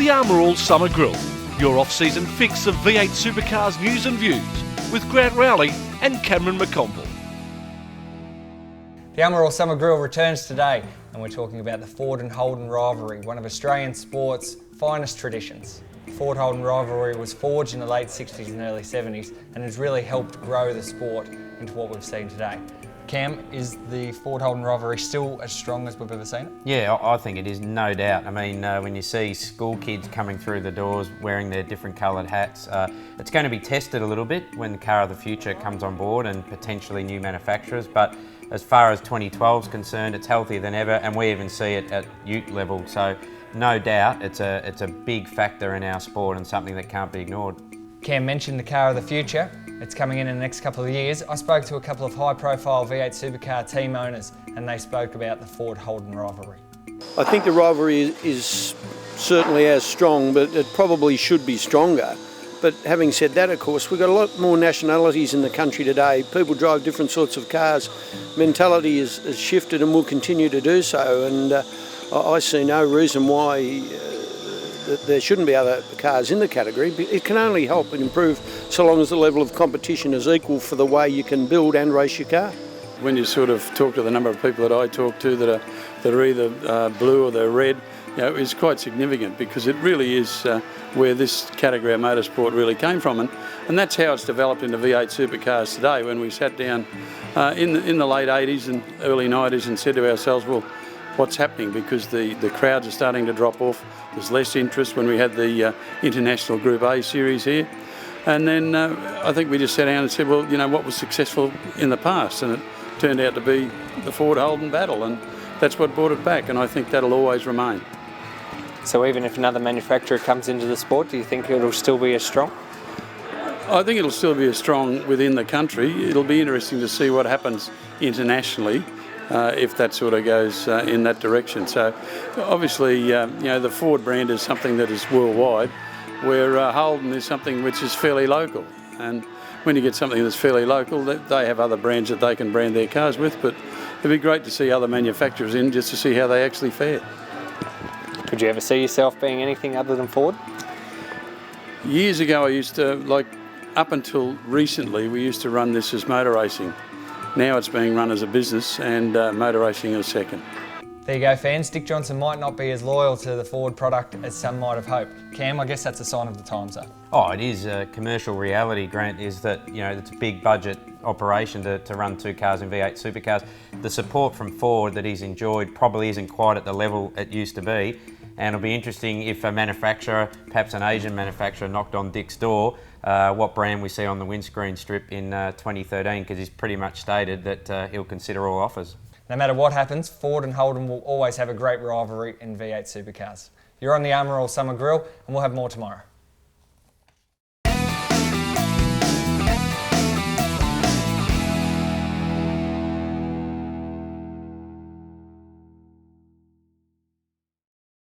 The Armour All Summer Grill, your off-season fix of V8 Supercars news and views, with Grant Rowley and Cameron McConville. The Armour All Summer Grill returns today, and we're talking about the Ford and Holden rivalry, one of Australian sport's finest traditions. The Ford-Holden rivalry was forged in the late 60s and early 70s and has really helped grow the sport into what we've seen today. Cam, is the Ford-Holden rivalry still as strong as we've ever seen it? Yeah, I think it is, no doubt. I mean, when you see school kids coming through the doors wearing their different coloured hats, it's going to be tested a little bit when the car of the future comes on board and potentially new manufacturers, but as far as 2012 is concerned, it's healthier than ever, and we even see it at youth level. So no doubt it's a big factor in our sport and something that can't be ignored. Cam mentioned the car of the future. It's coming in the next couple of years. I spoke to a couple of high-profile V8 Supercar team owners, and they spoke about the Ford-Holden rivalry. I think the rivalry is certainly as strong, but it probably should be stronger. But having said that, of course, we've got a lot more nationalities in the country today. People drive different sorts of cars. Mentality has shifted and will continue to do so. And I see no reason why there shouldn't be other cars in the category. It can only help and improve so long as the level of competition is equal for the way you can build and race your car. When you sort of talk to the number of people that I talk to that are either blue or they're red, you know, is quite significant, because it really is where this category of motorsport really came from, and that's how it's developed into V8 Supercars today. When we sat down in the late 80s and early 90s and said to ourselves, well, what's happening? Because the crowds are starting to drop off. There's less interest when we had the International Group A series here. And then I think we just sat down and said, well, you know, what was successful in the past? And it turned out to be the Ford-Holden battle, and that's what brought it back, and I think that'll always remain. So even if another manufacturer comes into the sport, do you think it'll still be as strong? I think it'll still be as strong within the country. It'll be interesting to see what happens internationally if that sort of goes in that direction. So obviously, you know, the Ford brand is something that is worldwide, where Holden is something which is fairly local. And when you get something that's fairly local, they have other brands that they can brand their cars with, but it'd be great to see other manufacturers in just to see how they actually fare. Could you ever see yourself being anything other than Ford? Years ago I used to, like up until recently, we used to run this as motor racing. Now it's being run as a business, and motor racing is second. There you go, fans. Dick Johnson might not be as loyal to the Ford product as some might have hoped. Cam, I guess that's a sign of the times, though. Oh, it is. Commercial reality, Grant, is that, you know, it's a big budget operation to run two cars in V8 Supercars. The support from Ford that he's enjoyed probably isn't quite at the level it used to be. And it'll be interesting if a manufacturer, perhaps an Asian manufacturer, knocked on Dick's door, what brand we see on the windscreen strip in 2013, because he's pretty much stated that he'll consider all offers. No matter what happens, Ford and Holden will always have a great rivalry in V8 Supercars. You're on the Armour All Summer Grill, and we'll have more tomorrow.